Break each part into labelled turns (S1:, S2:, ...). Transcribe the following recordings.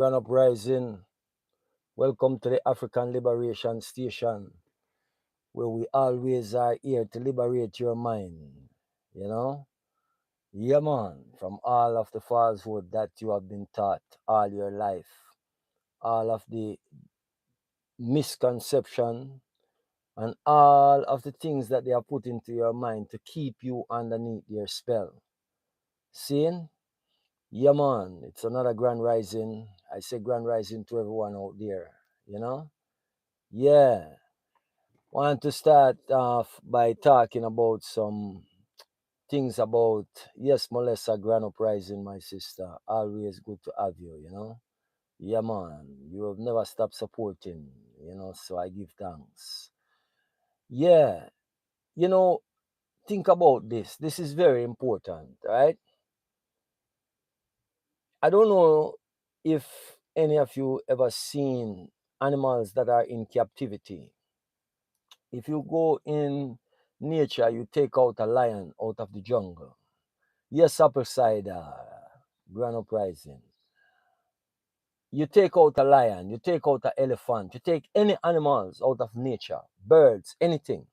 S1: Grand Uprising, welcome to the African Liberation Station, where we always are here to liberate your mind. You know? Yeah, man, from all of the falsehood that you have been taught all your life, all of the misconception, and all of the things that they are put into your mind to keep you underneath their spell. Seeing? Yeah, man, it's another grand rising. I say grand rising to everyone out there, you know? Yeah. Want to start off by talking about some things about, yes, Molessa Grand Uprising, my sister. Always good to have you, you know? Yeah, man, you have never stopped supporting, so I give thanks. Yeah, you know, think about this. This is very important, right? I don't know if any of you ever seen animals that are in captivity. If you go in nature, you take out a lion out of the jungle. Yes, upper side, Grand Uprising. You take out a lion, you take out an elephant, you take any animals out of nature, birds, anything.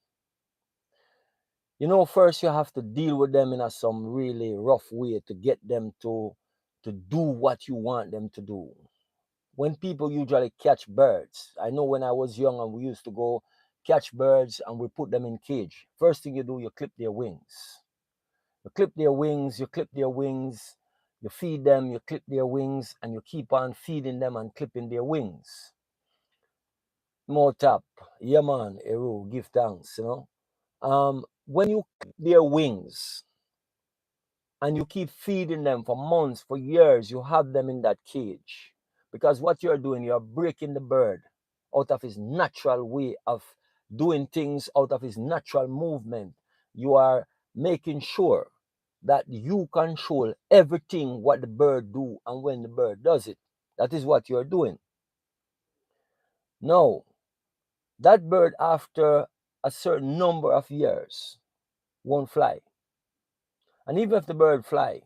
S1: First you have to deal with them in some really rough way to get them to do what you want them to do. When people usually catch birds, I know when I was young and we used to go catch birds and we put them in cage. First thing you do, you clip their wings. You clip their wings, you clip their wings, you feed them, you clip their wings, and you keep on feeding them and clipping their wings. More tap. Yeah, man, Eru, give thanks. When you clip their wings and you keep feeding them for months, for years, you have them in that cage. Because what you're doing, you're breaking the bird out of his natural way of doing things, out of his natural movement. You are making sure that you control everything what the bird do and when the bird does it. That is what you're doing. Now, that bird after a certain number of years won't fly. And even if the bird fly,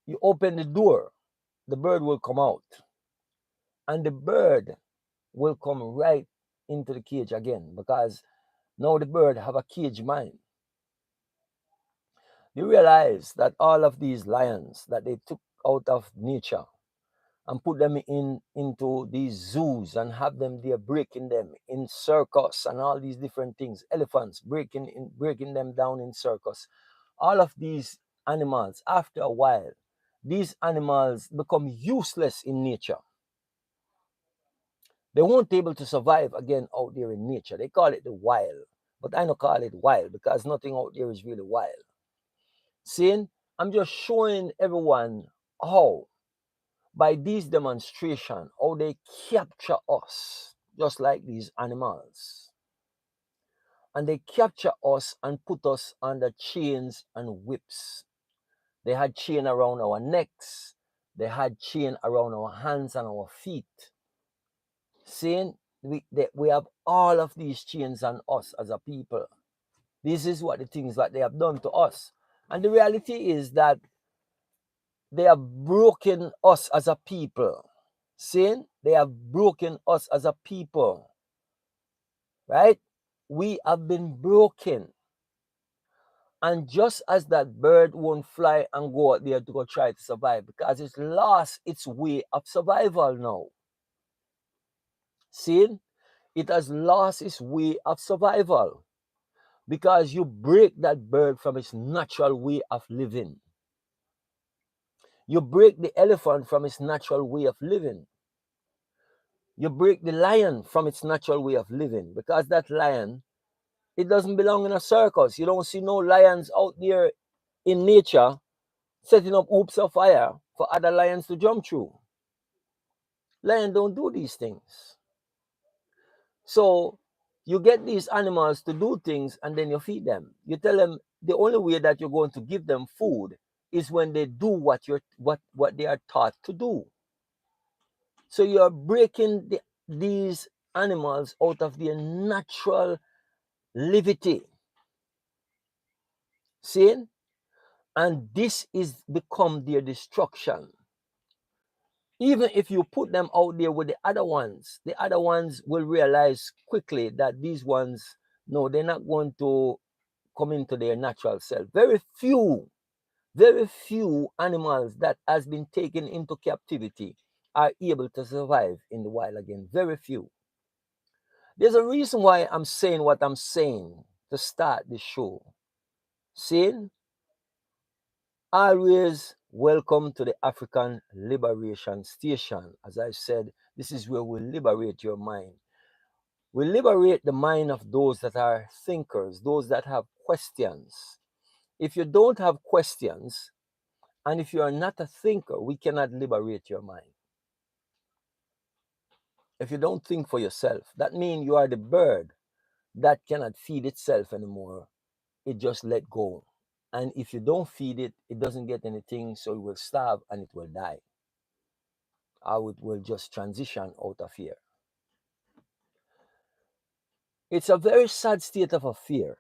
S1: you open the door, the bird will come out. And the bird will come right into the cage again because now the bird have a cage mind. You realize that all of these lions that they took out of nature and put them into these zoos and have them there breaking them in circus and all these different things, elephants breaking them down in circus, all of these animals, after a while, these animals become useless in nature. They won't be able to survive again out there in nature. They call it the wild, but I don't call it wild because nothing out there is really wild. Seeing, I'm just showing everyone how, by these demonstration, how they capture us, just like these animals. And they capture us and put us under chains and whips. They had chain around our necks. They had chain around our hands and our feet. Saying we have all of these chains on us as a people. This is what the things that they have done to us. And the reality is that they have broken us as a people. Saying they have broken us as a people. Right? We have been broken. And just as that bird won't fly and go out there to go try to survive because it's lost its way of survival now. See, it has lost its way of survival because you break that bird from its natural way of living. You break the elephant from its natural way of living. You break the lion from its natural way of living because that lion, it doesn't belong in a circus. You don't see no lions out there in nature setting up hoops of fire for other lions to jump through. Lions don't do these things. So you get these animals to do things and then you feed them. You tell them the only way that you're going to give them food is when they do what they are taught to do. So you're breaking these animals out of their natural livity. See? And this is become their destruction. Even if you put them out there with the other ones will realize quickly that these ones, no, they're not going to come into their natural self. Very few animals that has been taken into captivity are able to survive in the wild again. Very few. There's a reason why I'm saying what I'm saying to start the show. Saying, always welcome to the African Liberation Station. As I said, this is where we liberate your mind. We liberate the mind of those that are thinkers, those that have questions. If you don't have questions, and if you are not a thinker, we cannot liberate your mind. If you don't think for yourself, that means you are the bird that cannot feed itself anymore. It just let go. And if you don't feed it, it doesn't get anything, so it will starve and it will die. Or it will just transition out of here. It's a very sad state of affair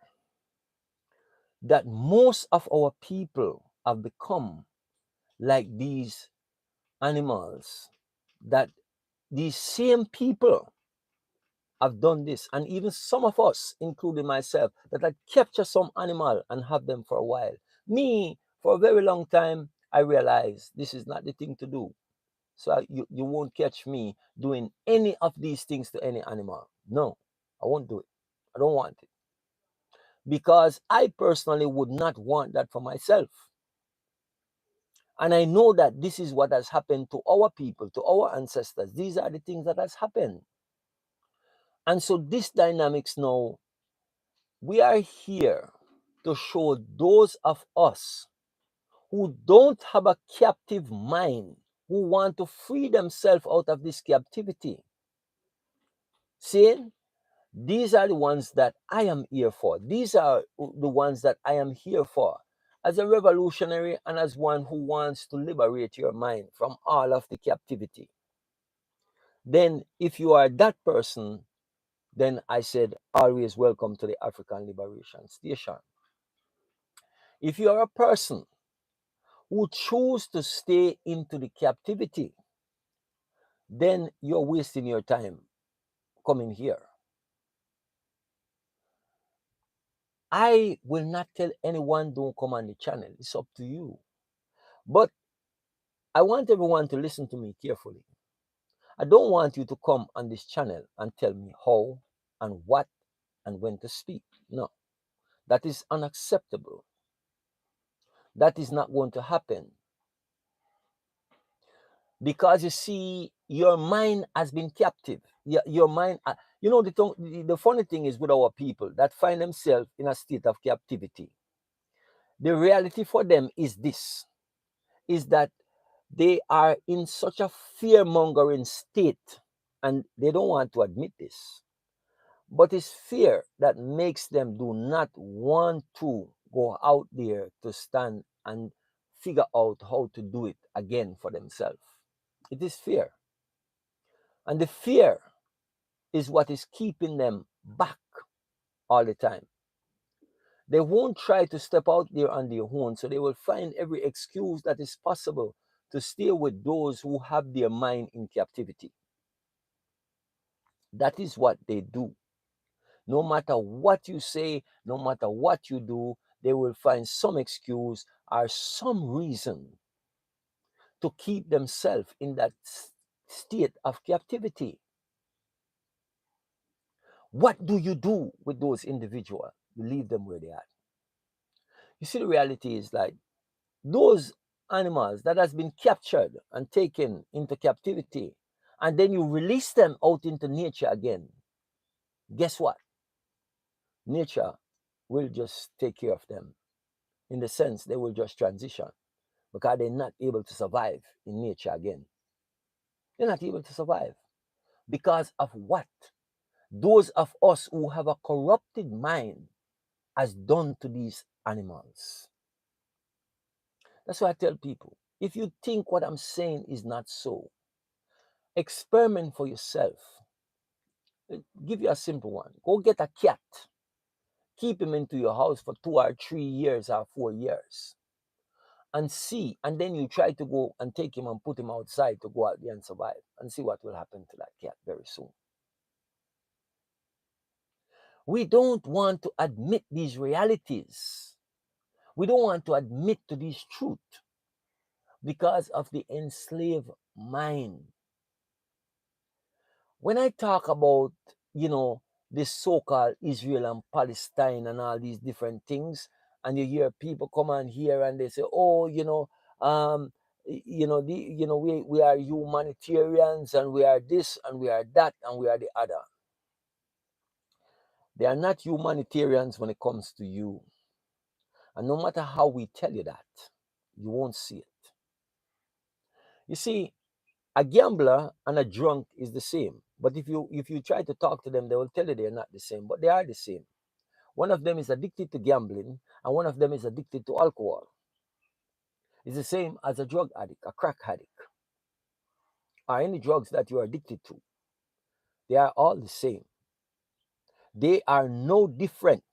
S1: that most of our people have become like these animals, that these same people have done this, and even some of us, including myself, that had captured some animal and have them for a while. Me, for a very long time, I realized this is not the thing to do. So you won't catch me doing any of these things to any animal. No, I won't do it. I don't want it. Because I personally would not want that for myself. And I know that this is what has happened to our people, to our ancestors. These are the things that has happened. And so this dynamics now, we are here to show those of us who don't have a captive mind, who want to free themselves out of this captivity. Saying, these are the ones that I am here for. These are the ones that I am here for. As a revolutionary and as one who wants to liberate your mind from all of the captivity. Then, if you are that person, then I said, always welcome to the African Liberation Station. If you are a person who choose to stay into the captivity, then you're wasting your time coming here. I will not tell anyone don't come on the channel. It's up to you. But I want everyone to listen to me carefully. I don't want you to come on this channel and tell me how and what and when to speak. No, that is unacceptable. That is not going to happen. Because you see, your mind has been captive. Your mind, you know, the funny thing is with our people that find themselves in a state of captivity. The reality for them is this, is that they are in such a fear-mongering state, and they don't want to admit this. But it's fear that makes them do not want to go out there to stand and figure out how to do it again for themselves. It is fear. And the fear is what is keeping them back all the time. They won't try to step out there on their own, so they will find every excuse that is possible to stay with those who have their mind in captivity. That is what they do. No matter what you say, no matter what you do, they will find some excuse or some reason to keep themselves in that state of captivity. What do you do with those individuals? You leave them where they are. You see, the reality is like those animals that has been captured and taken into captivity, and then you release them out into nature again. Guess what? Nature will just take care of them. In the sense, they will just transition because they're not able to survive in nature again. They're not able to survive because of what those of us who have a corrupted mind has done to these animals. That's why I tell people, if you think what I'm saying is not so, experiment for yourself. Give you a simple one. Go get a cat. Keep him into your house for 2 or 3 years or 4 years. and see, and then you try to go and take him and put him outside to go out there and survive, and see what will happen to that cat very soon. We don't want to admit these realities. We don't want to admit to this truth because of the enslaved mind. When I talk about, this so-called Israel and Palestine and all these different things, and you hear people come on here and they say, oh, um, we are humanitarians and we are this and we are that and we are the other. They are not humanitarians when it comes to you. And no matter how we tell you that, you won't see it. You see, a gambler and a drunk is the same. But if you try to talk to them, they will tell you they're not the same, but they are the same. One of them is addicted to gambling, and one of them is addicted to alcohol. It's the same as a drug addict, a crack addict, or any drugs that you are addicted to. They are all the same. They are no different,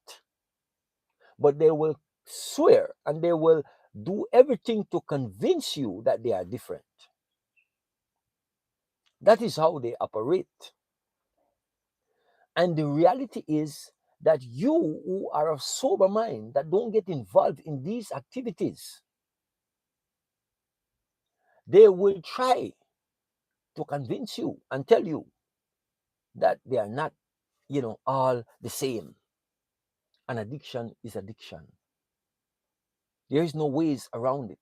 S1: but they will swear and they will do everything to convince you that they are different. That is how they operate. And the reality is that you who are of sober mind, that don't get involved in these activities, they will try to convince you and tell you that they are not, all the same. An addiction is addiction. There is no ways around it.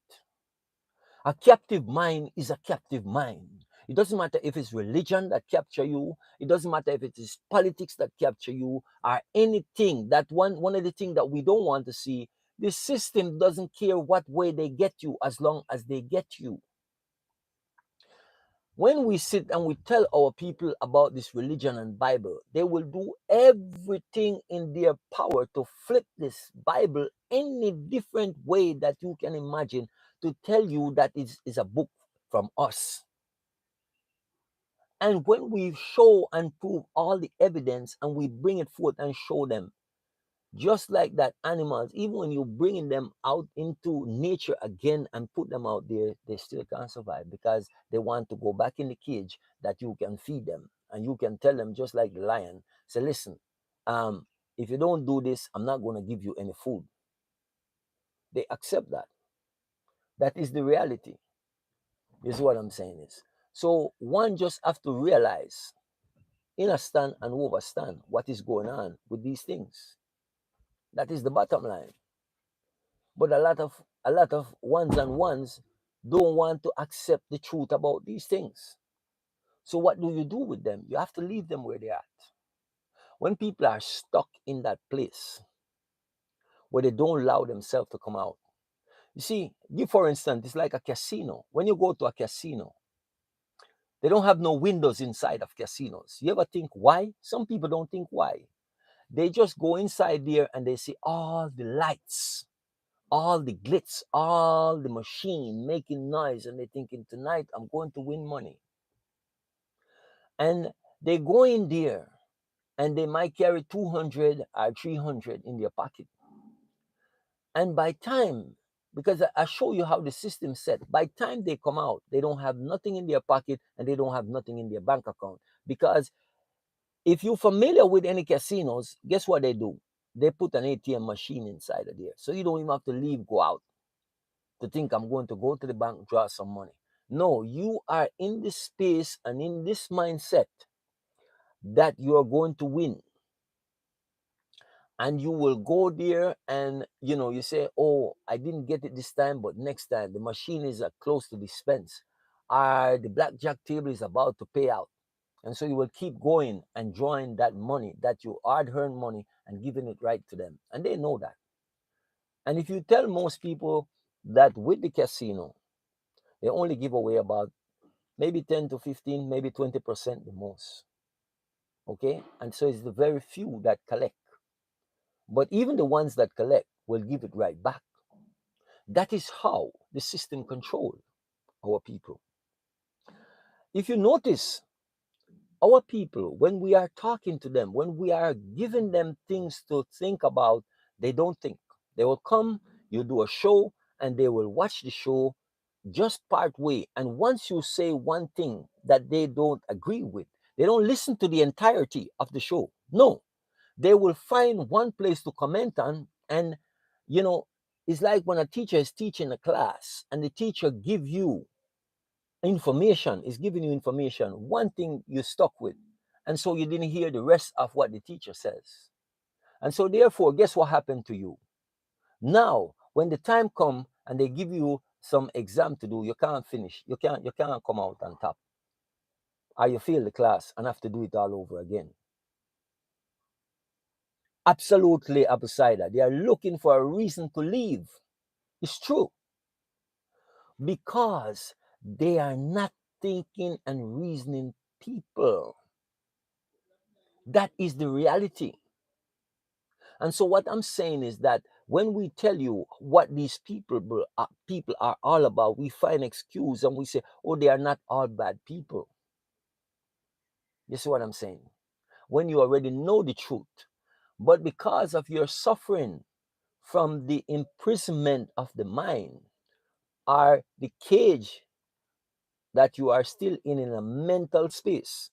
S1: A captive mind is a captive mind. It doesn't matter if it's religion that capture you. It doesn't matter if it is politics that capture you or anything. That one of the things that we don't want to see. The system doesn't care what way they get you as long as they get you. When we sit and we tell our people about this religion and Bible, they will do everything in their power to flip this Bible any different way that you can imagine to tell you that it is a book from us. And when we show and prove all the evidence and we bring it forth and show them, just like that animals, even when you bringing them out into nature again and put them out there, they still can't survive because they want to go back in the cage that you can feed them. And you can tell them, just like the lion, say, listen, if you don't do this, I'm not going to give you any food. They accept that. That is the reality, is what I'm saying is. So one just have to realize, understand and overstand what is going on with these things. That is the bottom line. But a lot of ones and ones don't want to accept the truth about these things. So what do you do with them? You have to leave them where they're at. When people are stuck in that place where they don't allow themselves to come out. You see, give for instance, it's like a casino. When you go to a casino, they don't have no windows inside of casinos. You ever think why? Some people don't think why. They just go inside there and they see all the lights, all the glitz, all the machine making noise, and they're thinking, tonight I'm going to win money. And they go in there and they might carry 200 or 300 in their pocket. And by time, because I show you how the system set, by time they come out, they don't have nothing in their pocket and they don't have nothing in their bank account. Because if you're familiar with any casinos, guess what they do? They put an ATM machine inside of there. So you don't even have to leave, go out to think I'm going to go to the bank, draw some money. No, you are in this space and in this mindset that you are going to win. And you will go there and, you say, oh, I didn't get it this time, but next time the machine is close to dispense. The blackjack table is about to pay out. And so you will keep going and drawing that money, that you hard-earned money, and giving it right to them. And they know that. And if you tell most people that with the casino, they only give away about maybe 10 to 15, maybe 20% the most. Okay? And so it's the very few that collect. But even the ones that collect will give it right back. That is how the system controls our people. If you notice, our people, when we are talking to them, when we are giving them things to think about, they don't think. They will come, you do a show, and they will watch the show just part way. And once you say one thing that they don't agree with, they don't listen to the entirety of the show. No, they will find one place to comment on. And you know, it's like when a teacher is teaching a class and the teacher give you information, is giving you information, one thing you stuck with, and so you didn't hear the rest of what the teacher says. And so therefore, guess what happened to you? Now, when the time come and they give you some exam to do, you can't finish. You can't come out on top. Or you fail the class and have to do it all over again. Absolutely beside that. They are looking for a reason to leave. It's true. Because they are not thinking and reasoning people. That is the reality. And so what I'm saying is that when we tell you what these people are all about, we find excuse and we say, oh, they are not all bad people. You see what I'm saying? When you already know the truth. But because of your suffering from the imprisonment of the mind, or the cage that you are still in a mental space,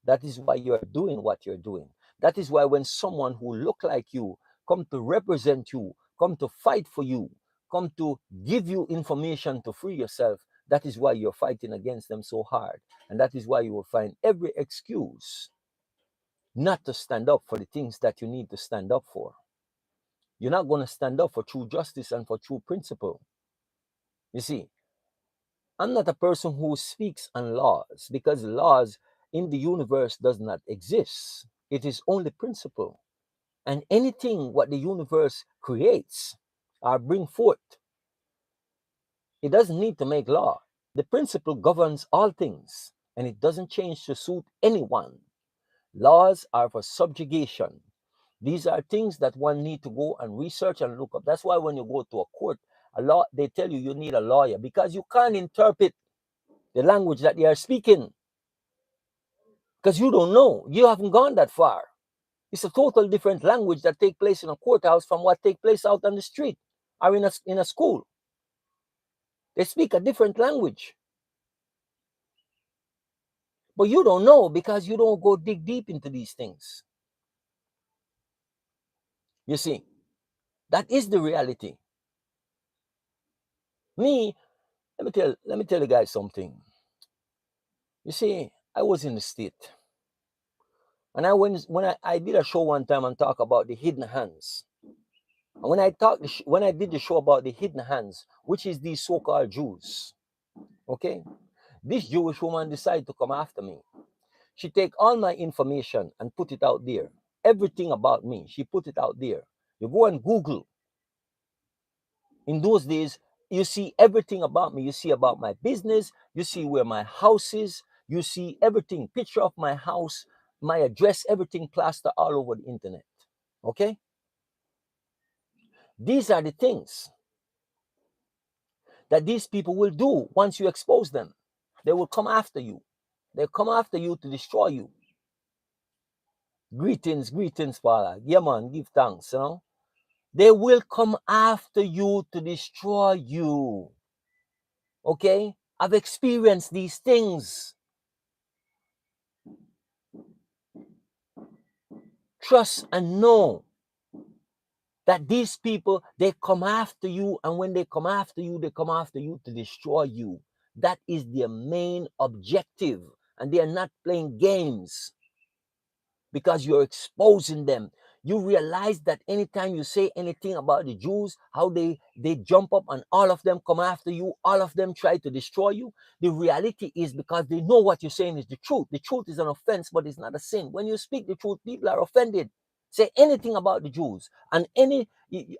S1: that is why you are doing what you're doing. That is why when someone who look like you come to represent you, come to fight for you, come to give you information to free yourself, that is why you're fighting against them so hard. And that is why you will find every excuse not to stand up for the things that you need to stand up for. You're not going to stand up for true justice and for true principle. You see, I'm not a person who speaks on laws, because laws in the universe does not exist. It is only principle. And anything what the universe creates or bring forth, it doesn't need to make law. The principle governs all things, and it doesn't change to suit anyone. Laws are for subjugation. These are things that one need to go and research and look up. That's why when you go to a court, a law, they tell you need a lawyer, because you can't interpret the language that they are speaking, because you don't know. You haven't gone that far. It's a total different language that take place in a courthouse from what take place out on the street or in a school. They speak a different language. But you don't know because you don't go dig deep into these things. You see, that is the reality. Me, let me tell you guys something. You see, I was in the state. And I did a show one time and talk about the hidden hands. And when I did the show about the hidden hands, which is these so-called Jews, okay, this Jewish woman decided to come after me. She take all my information and put it out there. Everything about me, she put it out there. You go and Google. In those days, you see everything about me. You see about my business. You see where my house is. You see everything. Picture of my house, my address, everything plastered all over the internet. Okay? These are the things that these people will do once you expose them. They will come after you. They'll come after you to destroy you. Greetings, Father. Yeah, man, give thanks, you know. They will come after you to destroy you. Okay? I've experienced these things. Trust and know that these people, they come after you, and when they come after you, they come after you to destroy you. That is their main objective, and they are not playing games, because you're exposing them. You realize that anytime you say anything about the Jews, how they jump up and all of them come after you, all of them try to destroy you. The reality is because they know what you're saying is the truth. The truth is an offense, but it's not a sin. When you speak the truth, people are offended. Say anything about the Jews and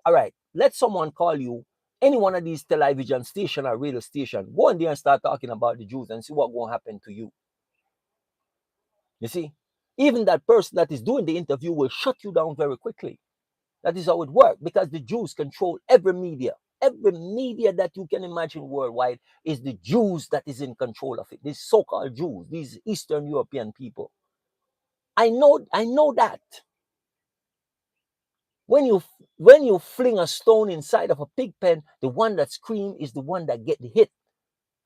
S1: all right, let someone call you any one of these television station or radio station. Go in there and start talking about the Jews and see what will happen to you. You see? Even that person that is doing the interview will shut you down very quickly. That is how it works, because the Jews control every media. Every media that you can imagine worldwide is the Jews that is in control of it. These so-called Jews, these Eastern European people. I know that. When you fling a stone inside of a pig pen, the one that screams is the one that get the hit.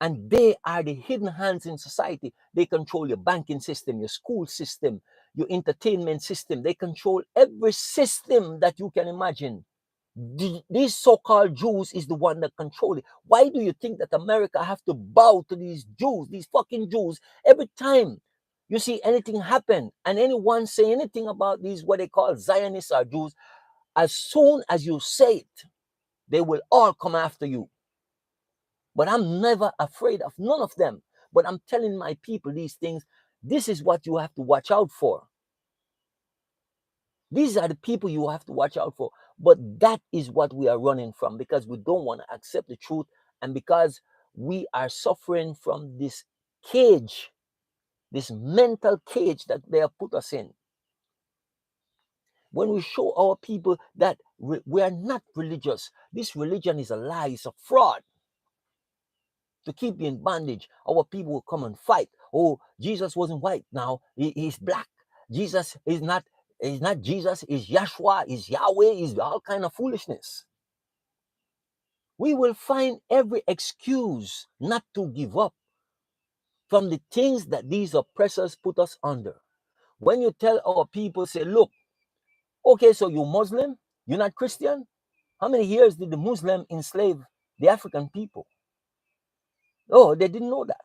S1: And they are the hidden hands in society. They control your banking system, your school system, your entertainment system. They control every system that you can imagine. These so-called Jews is the one that control it. Why do you think that America have to bow to these Jews, these fucking Jews, every time you see anything happen and anyone say anything about these what they call Zionists or Jews? As soon as you say it, they will all come after you. But I'm never afraid of none of them. But I'm telling my people these things. This is what you have to watch out for. These are the people you have to watch out for. But that is what we are running from, because we don't want to accept the truth, and because we are suffering from this cage, this mental cage that they have put us in. When we show our people that we are not religious, this religion is a lie, it's a fraud to keep you in bondage. Our people will come and fight. Oh, Jesus wasn't white, now he's black. Jesus is not Jesus, is Yahshua, is Yahweh, is all kind of foolishness. We will find every excuse not to give up from the things that these oppressors put us under. When you tell our people, say, look, okay, so you're Muslim, you're not Christian. How many years did the Muslim enslave the African people? Oh, they didn't know that.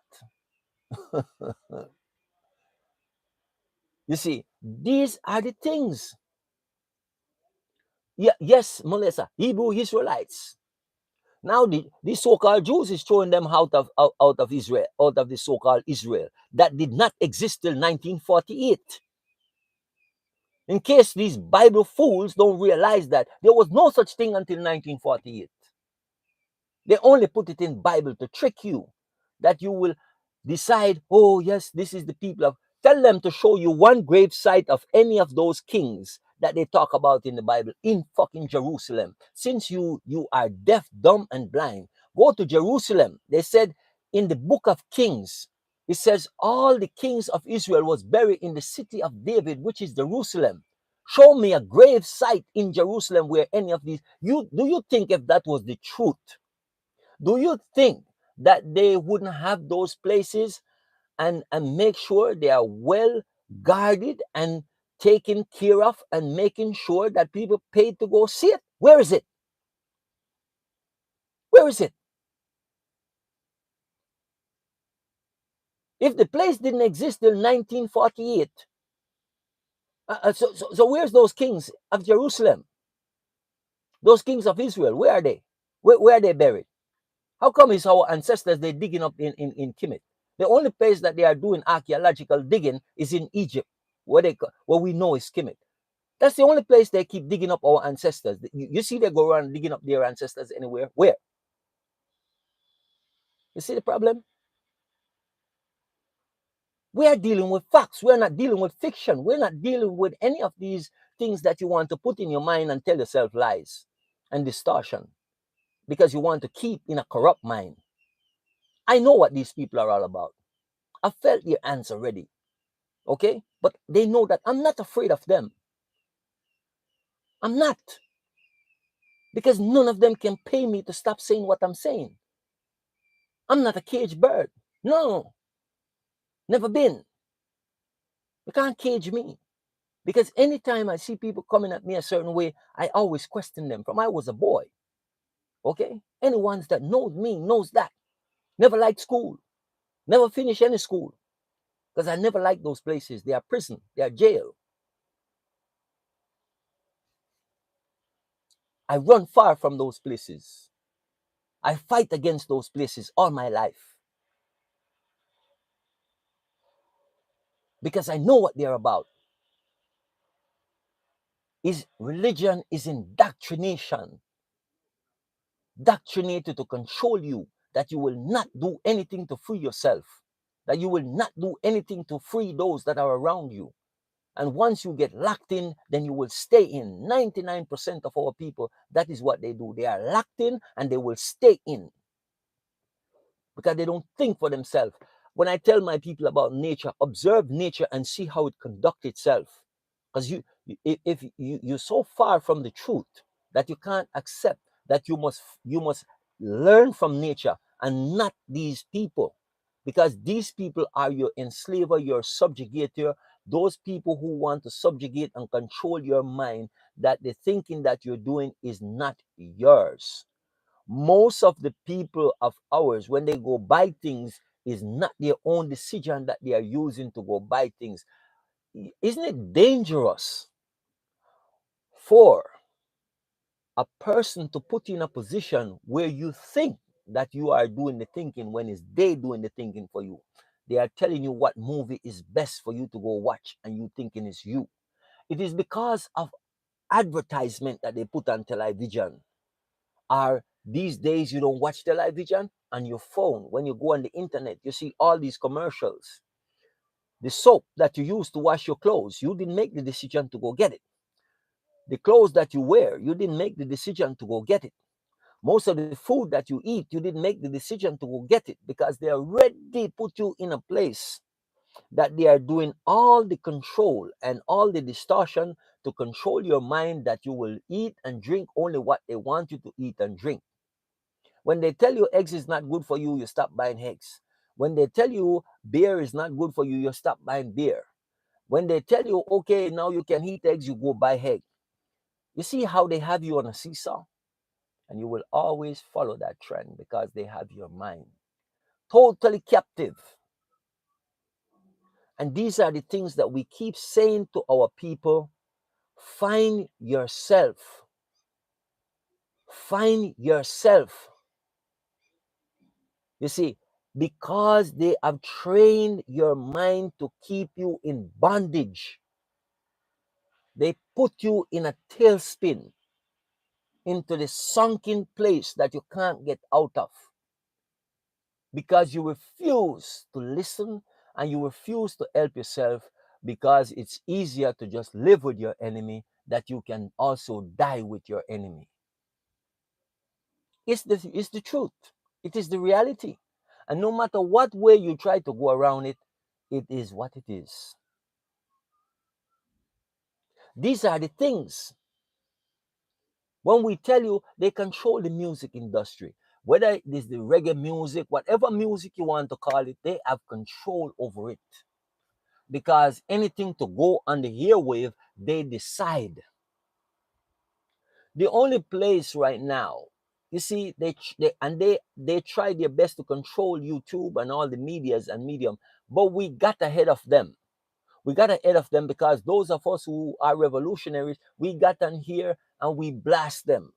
S1: You see, these are the things. Yeah, yes, Melissa, Hebrew Israelites. Now these so-called Jews is throwing them out of Israel, out of the so-called Israel that did not exist till 1948. In case these Bible fools don't realize that there was no such thing until 1948. They only put it in Bible to trick you, that you will decide, oh yes, this is the people of. Tell them to show you one grave site of any of those kings that they talk about in the Bible in fucking Jerusalem. Since you are deaf, dumb, and blind, go to Jerusalem. They said in the book of Kings, it says all the kings of Israel was buried in the city of David, which is Jerusalem. Show me a grave site in Jerusalem where any of these. Do you think if that was the truth? Do you think that they wouldn't have those places and make sure they are well guarded and taken care of, and making sure that people pay to go see it? Where is it? Where is it? If the place didn't exist till 1948, so where's those kings of Jerusalem? Those kings of Israel, where are they? Where are they buried? How come it's our ancestors they're digging up in Kemet? The only place that they are doing archaeological digging is in Egypt, where we know is Kemet. That's the only place they keep digging up our ancestors. You see they go around digging up their ancestors anywhere. Where? You see the problem? We are dealing with facts. We're not dealing with fiction. We're not dealing with any of these things that you want to put in your mind and tell yourself lies and distortion because you want to keep in a corrupt mind. I know what these people are all about. I felt your answer already. Okay? But they know that I'm not afraid of them. I'm not. Because none of them can pay me to stop saying what I'm saying. I'm not a caged bird. No. Never been. You can't cage me. Because anytime I see people coming at me a certain way, I always question them from I was a boy. Okay? Anyone that knows me knows that. Never liked school. Never finished any school. Because I never liked those places. They are prison. They are jail. I run far from those places. I fight against those places all my life. Because I know what they're about. Religion is indoctrination. Doctrinated to control you, that you will not do anything to free yourself, that you will not do anything to free those that are around you. And once you get locked in, then you will stay in. 99% of our people, that is what they do. They are locked in and they will stay in because they don't think for themselves. When I tell my people about nature, observe nature and see how it conducts itself. Because if you're so far from the truth that you can't accept that you must learn from nature and not these people, because these people are your enslaver, your subjugator, those people who want to subjugate and control your mind, that the thinking that you're doing is not yours. Most of the people of ours, when they go buy things, is not their own decision that they are using to go buy things. Isn't it dangerous for a person to put you in a position where you think that you are doing the thinking when it's they doing the thinking for you? They are telling you what movie is best for you to go watch, and you thinking it's you. It is because of advertisement that they put on television. Are these days you don't watch television on your phone? When you go on the internet, you see all these commercials. The soap that you use to wash your clothes, you didn't make the decision to go get it. The clothes that you wear, you didn't make the decision to go get it. Most of the food that you eat, you didn't make the decision to go get it, because they already put you in a place that they are doing all the control and all the distortion to control your mind, that you will eat and drink only what they want you to eat and drink. When they tell you eggs is not good for you, you stop buying eggs. When they tell you beer is not good for you, you stop buying beer. When they tell you, okay, now you can eat eggs, you go buy egg. You see how they have you on a seesaw? And you will always follow that trend because they have your mind totally captive. And these are the things that we keep saying to our people. Find yourself. Find yourself. You see, because they have trained your mind to keep you in bondage, they put you in a tailspin, into the sunken place that you can't get out of, because you refuse to listen and you refuse to help yourself, because it's easier to just live with your enemy that you can also die with your enemy. It's the truth. It is the reality. And no matter what way you try to go around it, it is what it is. These are the things. When we tell you they control the music industry, whether it is the reggae music, whatever music you want to call it, they have control over it. Because anything to go on the airwave, they decide. The only place right now, you see, they try their best to control YouTube and all the medias and medium, but we got ahead of them. We got ahead of them because those of us who are revolutionaries, we got on here and we blast them.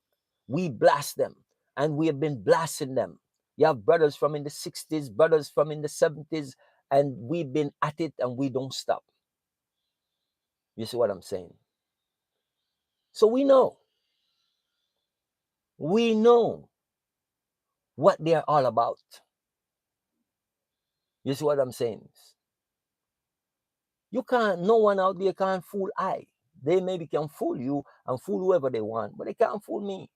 S1: We blast them, and we have been blasting them. You have brothers from in the 60s, brothers from in the 70s, and we've been at it and we don't stop. You see what I'm saying? So we know what they're all about. You see what I'm saying? You can't, no one out there can fool I. They maybe can fool you and fool whoever they want, but they can't fool me.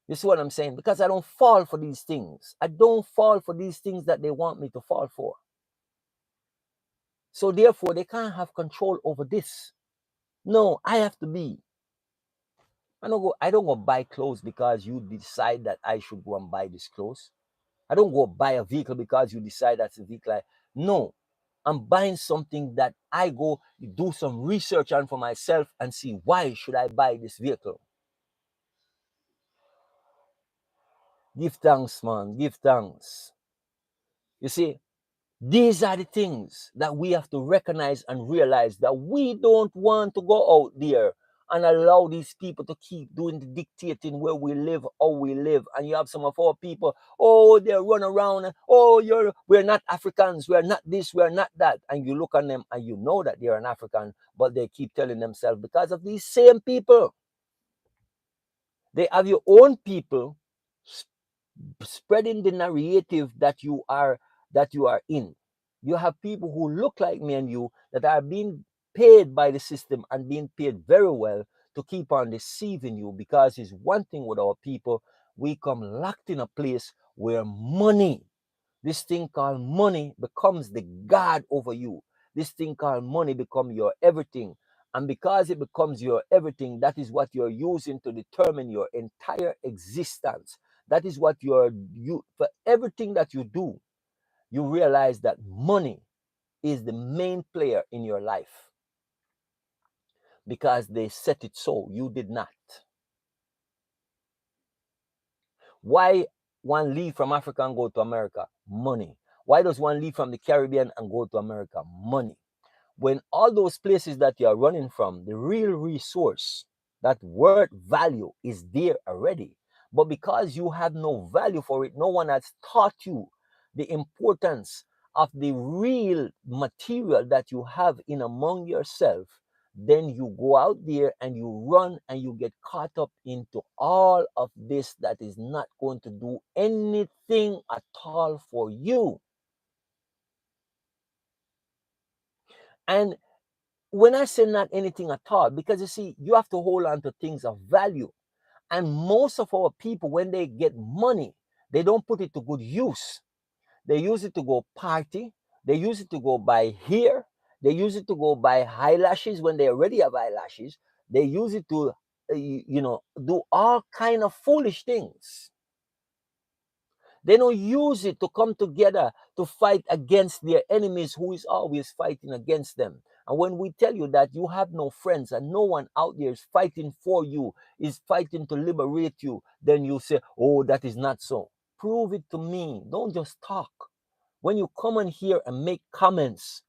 S1: You see what I'm saying? Because I don't fall for these things. I don't fall for these things that they want me to fall for. So therefore, they can't have control over this. No, I have to be. I don't go buy clothes because you decide that I should go and buy this clothes. I don't go buy a vehicle because you decide that's a vehicle. No, I'm buying something that I go do some research on for myself and see why should I buy this vehicle. Give thanks, man. Give thanks. You see, these are the things that we have to recognize and realize, that we don't want to go out there and allow these people to keep doing the dictating where we live, how we live. And you have some of our people, oh, they run around, oh, we're not Africans, we're not this, we're not that. And you look on them and you know that they're an African, but they keep telling themselves, because of these same people. They have your own people spreading the narrative that you are in. You have people who look like me and you that are being paid by the system and being paid very well to keep on deceiving you, because it's one thing with our people. We come locked in a place where money, this thing called money, becomes the god over you. This thing called money become your everything. And because it becomes your everything, that is what you're using to determine your entire existence. That is what you for everything that you do, you realize that money is the main player in your life because they set it so. You did not. Why one leave from Africa and go to America? Money. Why does one leave from the Caribbean and go to America? Money. When all those places that you are running from, the real resource, that worth value is there already. But because you have no value for it, no one has taught you the importance of the real material that you have in among yourself, then you go out there and you run and you get caught up into all of this that is not going to do anything at all for you. And when I say not anything at all, because you see, you have to hold on to things of value. And most of our people, when they get money, they don't put it to good use. They use it to go party. They use it to go buy hair. They use it to go buy eyelashes when they already have eyelashes. They use it to, do all kind of foolish things. They don't use it to come together to fight against their enemies who is always fighting against them. And when we tell you that you have no friends and no one out there is fighting for you, is fighting to liberate you, then you say, oh, that is not so. Prove it to me. Don't just talk. When you come in here and make comments,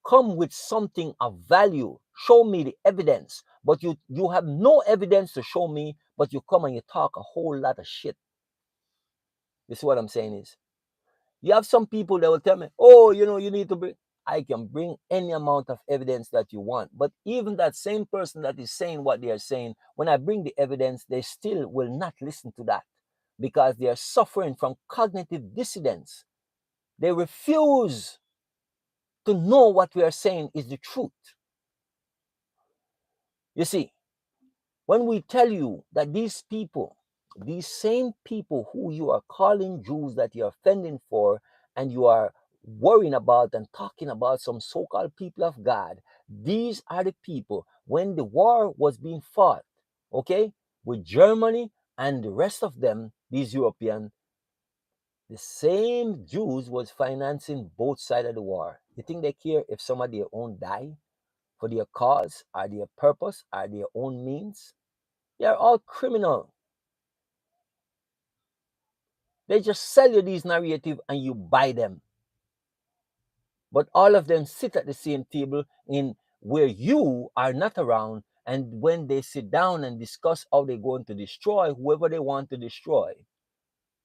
S1: come with something of value. Show me the evidence. But you have no evidence to show me, but you come and you talk a whole lot of shit. You see what I'm saying is? You have some people that will tell me, oh, you need to bring. I can bring any amount of evidence that you want. But even that same person that is saying what they are saying, when I bring the evidence, they still will not listen to that because they are suffering from cognitive dissonance. They refuse to know what we are saying is the truth. You see, when we tell you that these people, these same people who you are calling Jews that you are fending for, and you are worrying about and talking about some so-called people of God, these are the people when the war was being fought, okay, with Germany and the rest of them, these European, the same Jews was financing both sides of the war. You think they care if some of their own die for their cause, or their purpose, or their own means? They are all criminal. They just sell you these narrative and you buy them. But all of them sit at the same table in where you are not around. And when they sit down and discuss how they're going to destroy whoever they want to destroy,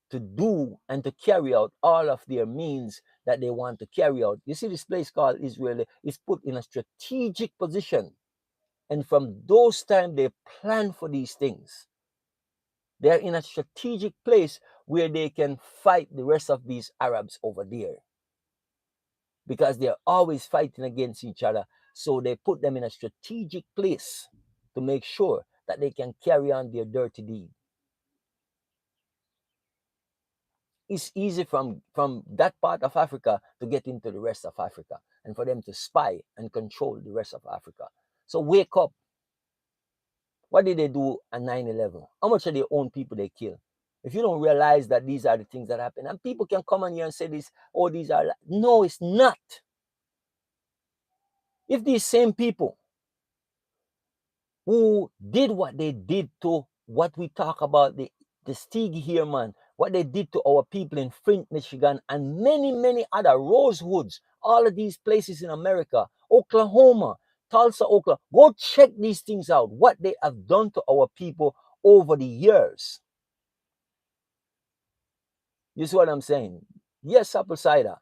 S1: to do and to carry out all of their means that they want to carry out. You see, this place called Israel is put in a strategic position. And from those times, they plan for these things. They're in a strategic place where they can fight the rest of these Arabs over there because they're always fighting against each other. So they put them in a strategic place to make sure that they can carry on their dirty deed. It's easy from that part of Africa to get into the rest of Africa and for them to spy and control the rest of Africa. So wake up. What did they do on 9/11? How much of their own people they kill? If you don't realize that these are the things that happen, and people can come on here and say this, oh, these are, no, it's not. If these same people who did what they did to what we talk about, the Stig here, man, what they did to our people in Flint, Michigan, and many, many other Rosewoods, all of these places in America, Oklahoma, Tulsa, Oklahoma, go check these things out, what they have done to our people over the years. You see what I'm saying? Yes, apple cider.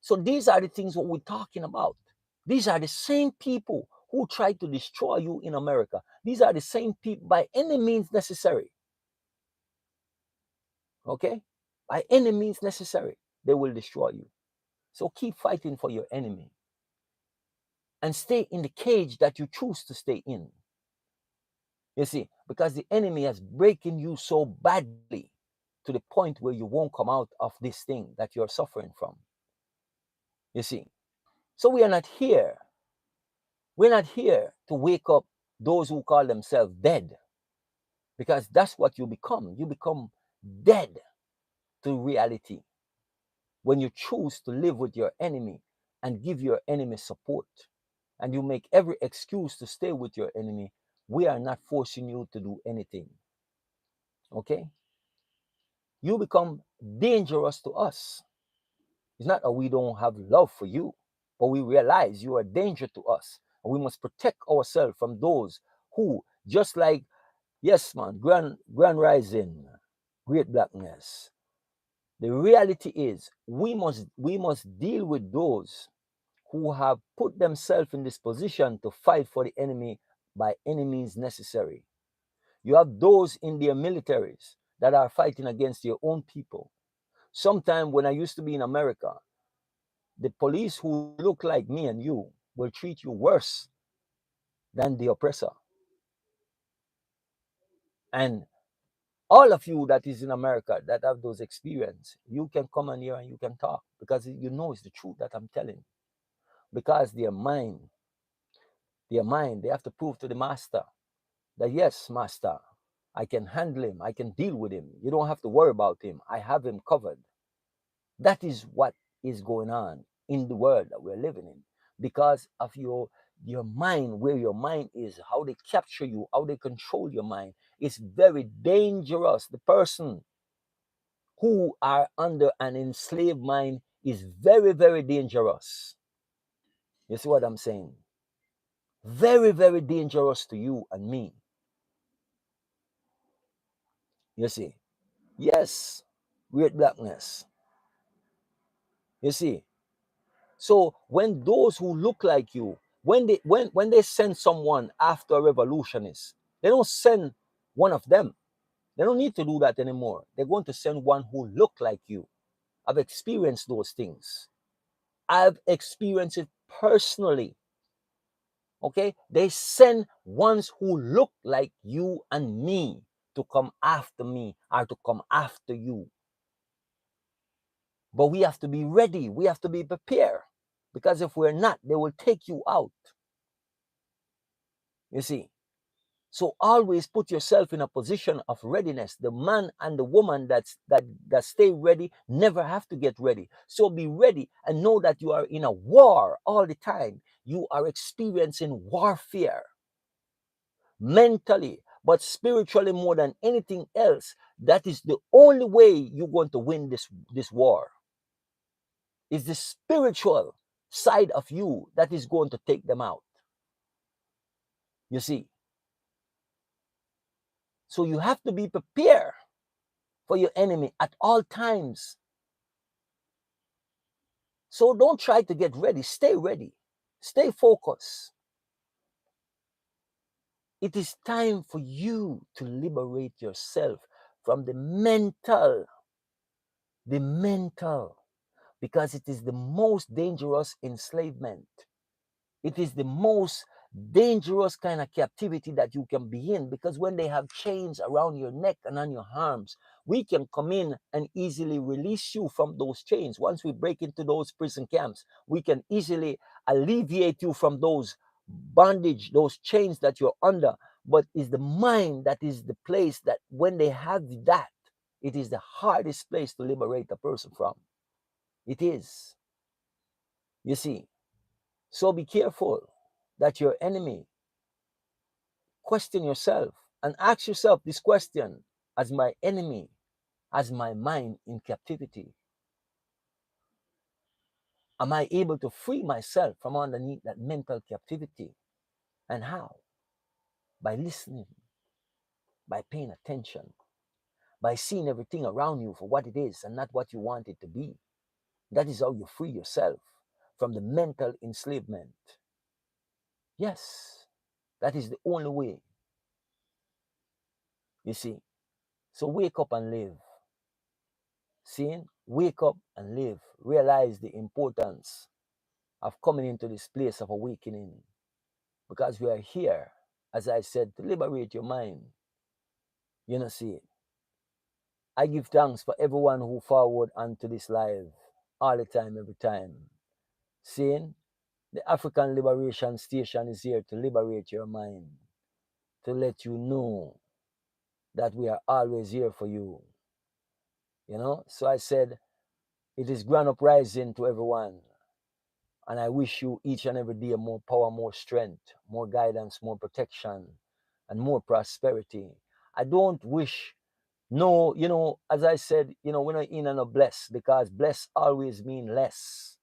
S1: So these are the things what we're talking about. These are the same people who tried to destroy you in America. These are the same people by any means necessary. Okay? By any means necessary, they will destroy you. So keep fighting for your enemy and stay in the cage that you choose to stay in. You see, because the enemy has breaking you so badly to the point where you won't come out of this thing that you're suffering from. You see, so we are not here We're not here to wake up those who call themselves dead, because that's what you become. You become dead to reality when you choose to live with your enemy and give your enemy support, and you make every excuse to stay with your enemy. We are not forcing you to do anything. Okay? You become dangerous to us. It's not that we don't have love for you, but we realize you are a danger to us. And we must protect ourselves from those who, just like, yes, man, grand rising, great blackness. The reality is we must deal with those who have put themselves in this position to fight for the enemy by any means necessary. You have those in their militaries that are fighting against your own people. Sometime when I used to be in America, the police who look like me and you will treat you worse than the oppressor. And all of you that is in America that have those experience, you can come on here and you can talk, because you know it's the truth that I'm telling. Because their mind, they have to prove to the master that, yes, master, I can handle him, I can deal with him. You don't have to worry about him. I have him covered. That is what is going on in the world that we're living in, because of your mind, where your mind is, how they capture you, how they control your mind. It's very dangerous. The person who are under an enslaved mind is very, very dangerous. You see what I'm saying? Very, very dangerous to you and me. You see? Yes, great blackness. You see? So when those who look like you, when they send someone after a revolutionist, they don't send one of them. They don't need to do that anymore. They're going to send one who look like you. I've experienced those things. I've experienced it personally. Okay? They send ones who look like you and me to come after me or to come after you. But we have to be ready. We have to be prepared. Because if we're not, they will take you out. You see? So always put yourself in a position of readiness. The man and the woman that stay ready never have to get ready. So be ready and know that you are in a war all the time. You are experiencing warfare mentally, but spiritually more than anything else. That is the only way you're going to win this war. It's the spiritual side of you that is going to take them out. You see? So you have to be prepared for your enemy at all times. So don't try to get ready. Stay ready. Stay focused. It is time for you to liberate yourself from the mental, because it is the most dangerous enslavement. It is the most dangerous kind of captivity that you can be in, because when they have chains around your neck and on your arms, we can come in and easily release you from those chains. Once we break into those prison camps, we can easily alleviate you from those bondage, those chains that you're under. But it's the mind that is the place that when they have that, it is the hardest place to liberate a person from. It is. You see. So be careful that your enemy. Question yourself and ask yourself this question: as my enemy, as my mind in captivity, am I able to free myself from underneath that mental captivity? And how? By listening, by paying attention, by seeing everything around you for what it is and not what you want it to be. That is how you free yourself from the mental enslavement. Yes, that is the only way. You see, so wake up and live. Seeing, wake up and live. Realize the importance of coming into this place of awakening, because we are here, as I said, to liberate your mind. You know, see, I give thanks for everyone who forward onto this live all the time, every time. Seeing, The African Liberation Station is here to liberate your mind, to let you know that we are always here for you. So I said, it is grand uprising to everyone. And I wish you each and every day more power, more strength, more guidance, more protection, and more prosperity. I don't wish, no, as I said, we're not in and not blessed, because bless always mean less.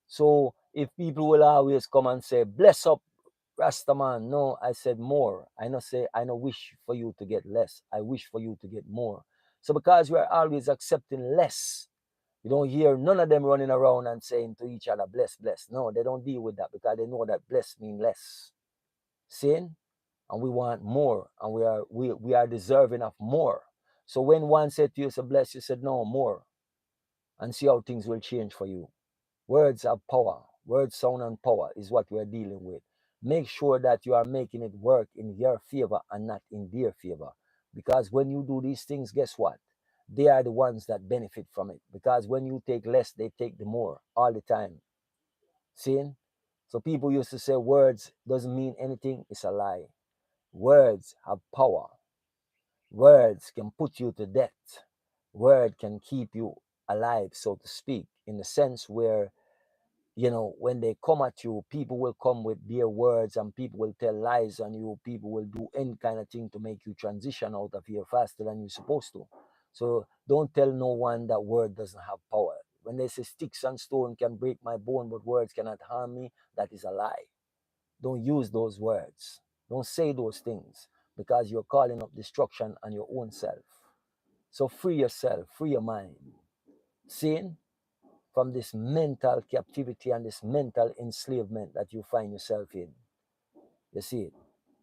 S1: So if people will always come and say, bless up, Rastaman, no, I said more. I not say, I no wish for you to get less. I wish for you to get more. So because we are always accepting less, you don't hear none of them running around and saying to each other, bless, bless. No, they don't deal with that, because they know that bless mean less. Seeing? And we want more, and we are deserving of more. So when one said to you, so bless, you said, no, more. And see how things will change for you. Words have power. Words, sound, and power is what we're dealing with. Make sure that you are making it work in your favor and not in their favor. Because when you do these things, guess what? They are the ones that benefit from it. Because when you take less, they take the more all the time. Seeing? So people used to say words doesn't mean anything. It's a lie. Words have power. Words can put you to death. Word can keep you alive, so to speak, in the sense where, when they come at you, people will come with their words, and people will tell lies on you. People will do any kind of thing to make you transition out of here faster than you're supposed to. So don't tell no one that word doesn't have power. When they say sticks and stone can break my bone, but words cannot harm me, that is a lie. Don't use those words. Don't say those things, because you're calling up destruction on your own self. So free yourself, free your mind. Seeing? From this mental captivity and this mental enslavement that you find yourself in. You see it?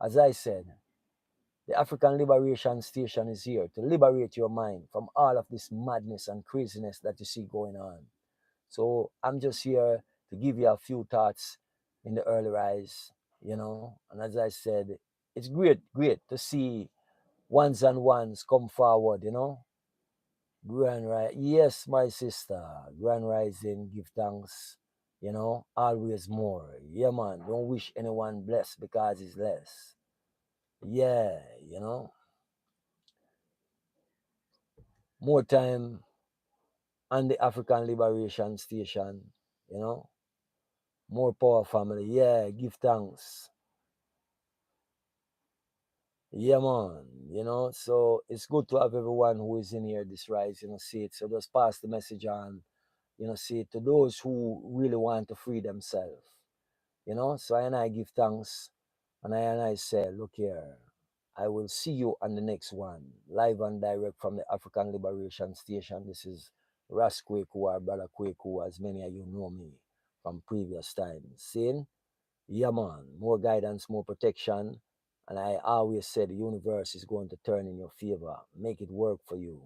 S1: As I said, the African Liberation Station is here to liberate your mind from all of this madness and craziness that you see going on. So I'm just here to give you a few thoughts in the early rise. And as I said, it's great to see ones and ones come forward. Grand Rise. Yes, my sister. Grand Rising, give thanks. Always more. Yeah, man. Don't wish anyone blessed because it's less. Yeah. More time on the African Liberation Station. You know. More power, family. Yeah, give thanks. Yeah, man. So it's good to have everyone who is in here this rise, see it. So just pass the message on, see it to those who really want to free themselves. So I give thanks, and I say, look here, I will see you on the next one, live and direct from the African Liberation Station. This is Ras Kweku, or Brother Kweku, as many of you know me from previous times. Seeing? Yeah, man, more guidance, more protection. And I always say the universe is going to turn in your favor. Make it work for you.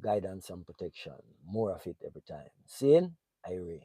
S1: Guidance and protection. More of it every time. Seeing? Irie.